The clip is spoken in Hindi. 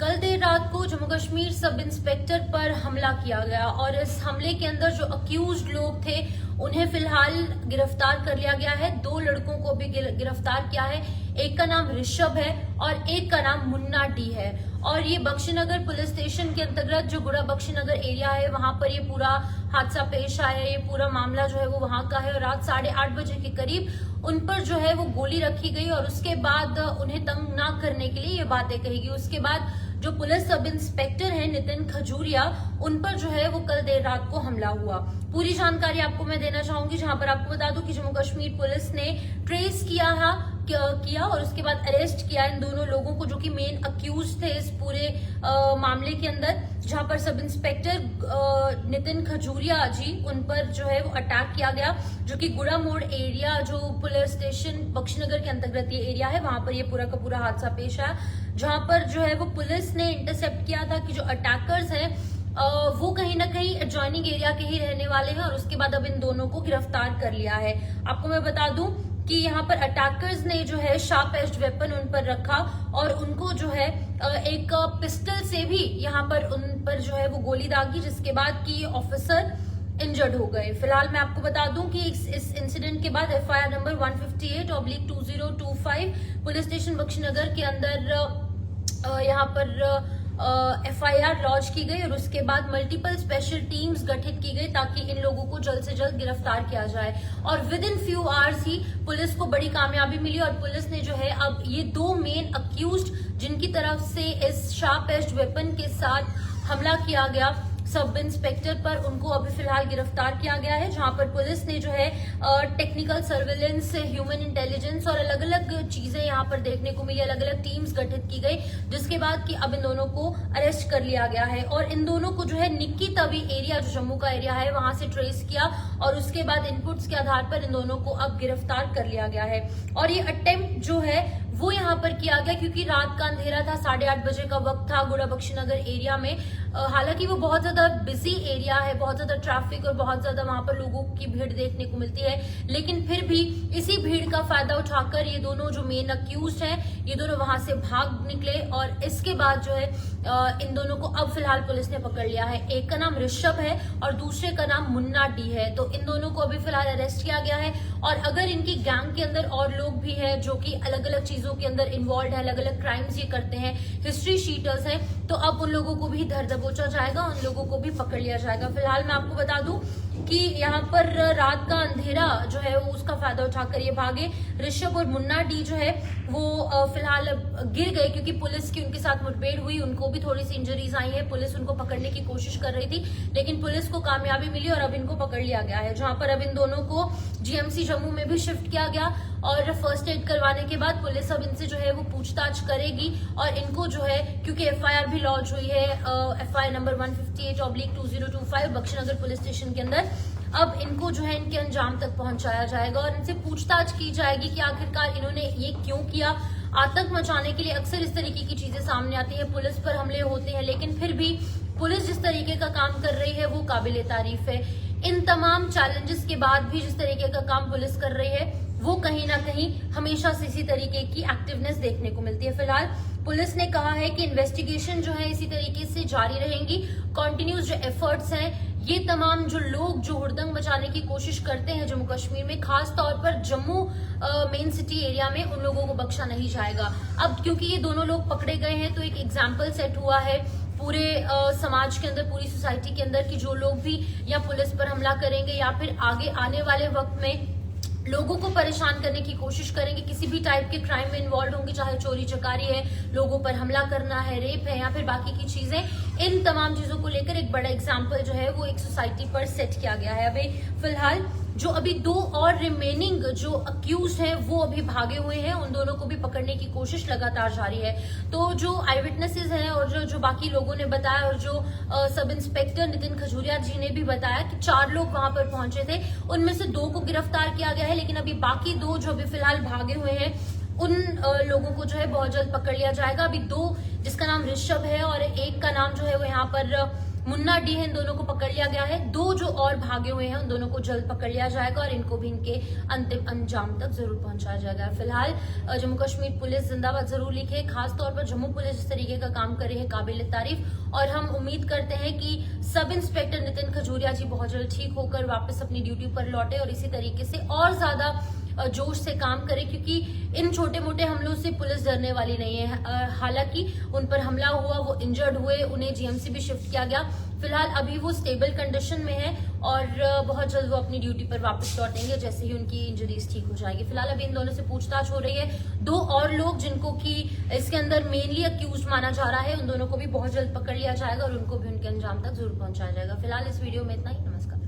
कल देर रात को जम्मू कश्मीर सब इंस्पेक्टर पर हमला किया गया और इस हमले के अंदर जो अक्यूज्ड लोग थे उन्हें फिलहाल गिरफ्तार कर लिया गया है। 2 लड़कों को भी गिरफ्तार किया है। एक का नाम ऋषभ है और एक का नाम मुन्ना डी है और ये बख्शीनगर पुलिस स्टेशन के अंतर्गत जो गुड़ा बख्शीनगर एरिया है वहां पर ये पूरा हादसा पेश आया है। ये पूरा मामला जो है वो वहां का है और रात 8:30 बजे के करीब उन पर जो है वो गोली रखी गई और उसके बाद उन्हें तंग ना करने के लिए ये बातें कही गई। उसके बाद जो पुलिस सब इंस्पेक्टर है नितिन खजूरिया, उन पर जो है वो कल देर रात को हमला हुआ। पूरी जानकारी आपको मैं देना चाहूंगी, जहां पर आपको बता दूं कि जम्मू कश्मीर पुलिस ने ट्रेस किया और उसके बाद अरेस्ट किया इन दोनों लोगों को जो कि मेन अक्यूज थे इस पूरे मामले के अंदर। जहां पर सब इंस्पेक्टर नितिन खजूरिया जी, उन पर जो है वो अटैक किया गया, जो कि गुड़ा मोड़ एरिया जो पुलिस स्टेशन बख्शीनगर के अंतर्गत ये एरिया है वहां पर ये पूरा का पूरा हादसा पेश आया। जहां पर जो है वो पुलिस ने इंटरसेप्ट किया था कि जो अटैकर्स हैं वो कहीं ना कहीं एडजॉइनिंग एरिया के ही रहने वाले हैं और उसके बाद अब इन दोनों को गिरफ्तार कर लिया है। आपको मैं बता दूं कि यहाँ पर अटैकर्स ने जो है शार्प एज्ड वेपन उन पर रखा और उनको जो है एक पिस्टल से भी यहाँ पर उन पर जो है वो गोली दागी, जिसके बाद की ऑफिसर इंजर्ड हो गए। फिलहाल मैं आपको बता दूं कि इस इंसिडेंट के बाद FIR number 158/2025 police station Bakshi Nagar के अंदर यहाँ पर एफआईआर लॉन्च की गई और उसके बाद मल्टीपल स्पेशल टीम्स गठित की गई ताकि इन लोगों को जल्द से जल्द गिरफ्तार किया जाए। और with in few hours he police को बड़ी कामयाबी मिली और पुलिस ने जो है अब ये 2 मेन अक्यूज्ड जिनकी तरफ से इस शार्प एज्ड वेपन के साथ हमला किया गया सब इंस्पेक्टर पर, उनको अभी फिलहाल गिरफ्तार किया गया है। जहां पर पुलिस ने जो है टेक्निकल सर्वेलेंस, ह्यूमन इंटेलिजेंस और अलग अलग चीजें यहाँ पर देखने को मिली, अलग अलग टीम्स गठित की गई, जिसके बाद कि अब इन दोनों को अरेस्ट कर लिया गया है और इन दोनों को जो है निक्की तवी एरिया जो जम्मू का एरिया है वहां से ट्रेस किया और उसके बाद इनपुट्स के आधार पर इन दोनों को अब गिरफ्तार कर लिया गया है। और ये अटेम्प्ट जो है वो यहाँ पर किया गया क्योंकि रात का अंधेरा था, 8:30 बजे का वक्त था गुड़ा बख्शीनगर एरिया में। हालांकि वो बहुत ज्यादा बिजी एरिया है, बहुत ज्यादा ट्रैफिक और बहुत ज्यादा वहां पर लोगों की भीड़ देखने को मिलती है, लेकिन फिर भी इसी भीड़ का फायदा उठाकर ये दोनों जो मेन अक्यूज हैं ये दोनों वहां से भाग निकले और इसके बाद जो है इन दोनों को अब फिलहाल पुलिस ने पकड़ लिया है। एक का नाम ऋषभ है और दूसरे का नाम मुन्ना डी है। तो इन दोनों को अभी फिलहाल अरेस्ट किया गया है और अगर इनकी गैंग के अंदर और लोग भी हैं जो कि अलग अलग चीजों के अंदर इन्वॉल्व है, अलग अलग क्राइम्स ये करते हैं, हिस्ट्री शीटर्स हैं, तो अब उन लोगों को भी धर दबोचा जाएगा, उन लोगों को भी पकड़ लिया जाएगा। फिलहाल मैं आपको बता दूं कि यहाँ पर रात का अंधेरा जो है वो उसका फायदा उठाकर ये भागे। ऋषभ और मुन्ना डी जो है वो फिलहाल गिर गए क्योंकि पुलिस की उनके साथ मुठभेड़ हुई, उनको भी थोड़ी सी इंजरीज आई है। पुलिस उनको पकड़ने की कोशिश कर रही थी लेकिन पुलिस को कामयाबी मिली और अब इनको पकड़ लिया गया है, जहां पर अब इन दोनों को जीएमसी जम्मू में भी शिफ्ट किया गया और फर्स्ट एड करवाने के बाद पुलिस अब इनसे जो है वो पूछताछ करेगी और इनको जो है क्योंकि एफआईआर भी लॉन्च हुई है, FIR number 158/2025 Bakshi Nagar police station के अंदर, अब इनको जो है इनके अंजाम तक पहुंचाया जाएगा और इनसे पूछताछ की जाएगी कि आखिरकार इन्होंने ये क्यों किया। आतंक मचाने के लिए अक्सर इस तरीके की चीजें सामने आती है, पुलिस पर हमले होते हैं, लेकिन फिर भी पुलिस जिस तरीके का काम कर रही है वो काबिले तारीफ है। इन तमाम चैलेंजेस के बाद भी जिस तरीके का काम पुलिस कर रही है वो कहीं ना कहीं हमेशा से इसी तरीके की एक्टिवनेस देखने को मिलती है। फिलहाल पुलिस ने कहा है कि इन्वेस्टिगेशन जो है इसी तरीके से जारी रहेंगी, कॉन्टिन्यूस जो एफर्ट्स हैं, ये तमाम जो लोग जो हुड़दंग मचाने की कोशिश करते हैं जम्मू कश्मीर में, खास तौर पर जम्मू मेन सिटी एरिया में, उन लोगों को बख्शा नहीं जाएगा। अब क्योंकि ये दोनों लोग पकड़े गए हैं तो एक एग्जाम्पल सेट हुआ है पूरे समाज के अंदर, पूरी सोसाइटी के अंदर कि जो लोग भी या पुलिस पर हमला करेंगे या फिर आगे आने वाले वक्त में लोगों को परेशान करने की कोशिश करेंगे, किसी भी टाइप के क्राइम में इन्वॉल्व होंगे, चाहे चोरी चकारी है, लोगों पर हमला करना है, रेप है या फिर बाकी की चीजें, इन तमाम चीजों को लेकर एक बड़ा एग्जाम्पल जो है वो एक सोसाइटी पर सेट किया गया है। अभी फिलहाल जो अभी 2 और रिमेनिंग जो अक्यूज हैं वो अभी भागे हुए हैं, उन दोनों को भी पकड़ने की कोशिश लगातार जारी है। तो जो आई विटनेसेस हैं और जो बाकी लोगों ने बताया और जो सब इंस्पेक्टर नितिन खजूरिया जी ने भी बताया कि 4 लोग वहां पर पहुंचे थे, उनमें से 2 को गिरफ्तार किया गया है, लेकिन अभी बाकी 2 जो अभी फिलहाल भागे हुए हैं उन लोगों को जो है बहुत जल्द पकड़ लिया जाएगा। अभी 2 जिसका नाम ऋषभ है और एक का नाम जो है वो यहाँ पर मुन्ना डी है, इन दोनों को पकड़ लिया गया है। 2 जो और भागे हुए हैं उन दोनों को जल्द पकड़ लिया जाएगा और इनको भी इनके अंतिम अंजाम तक जरूर पहुंचाया जाएगा। फिलहाल जम्मू कश्मीर पुलिस जिंदाबाद जरूर लिखे, खासतौर पर जम्मू पुलिस इस तरीके का काम कर रही है काबिल तारीफ, और हम उम्मीद करते हैं कि सब इंस्पेक्टर नितिन खजूरिया जी बहुत जल्द ठीक होकर वापस अपनी ड्यूटी पर लौटे और इसी तरीके से और ज्यादा जोश से काम करें, क्योंकि इन छोटे मोटे हमलों से पुलिस डरने वाली नहीं है। हालांकि उन पर हमला हुआ, वो इंजर्ड हुए, उन्हें जीएमसी भी शिफ्ट किया गया। फिलहाल अभी वो स्टेबल कंडीशन में है और बहुत जल्द वो अपनी ड्यूटी पर वापस लौटेंगे जैसे ही उनकी इंजरीज ठीक हो जाएगी। फिलहाल अभी इन दोनों से पूछताछ हो रही है। 2 और लोग जिनको कि इसके अंदर मेनली अक्यूज माना जा रहा है, उन दोनों को भी बहुत जल्द पकड़ लिया जाएगा और उनको भी उनके अंजाम तक जरूर पहुंचाया जाएगा। फिलहाल इस वीडियो में इतना ही। नमस्कार।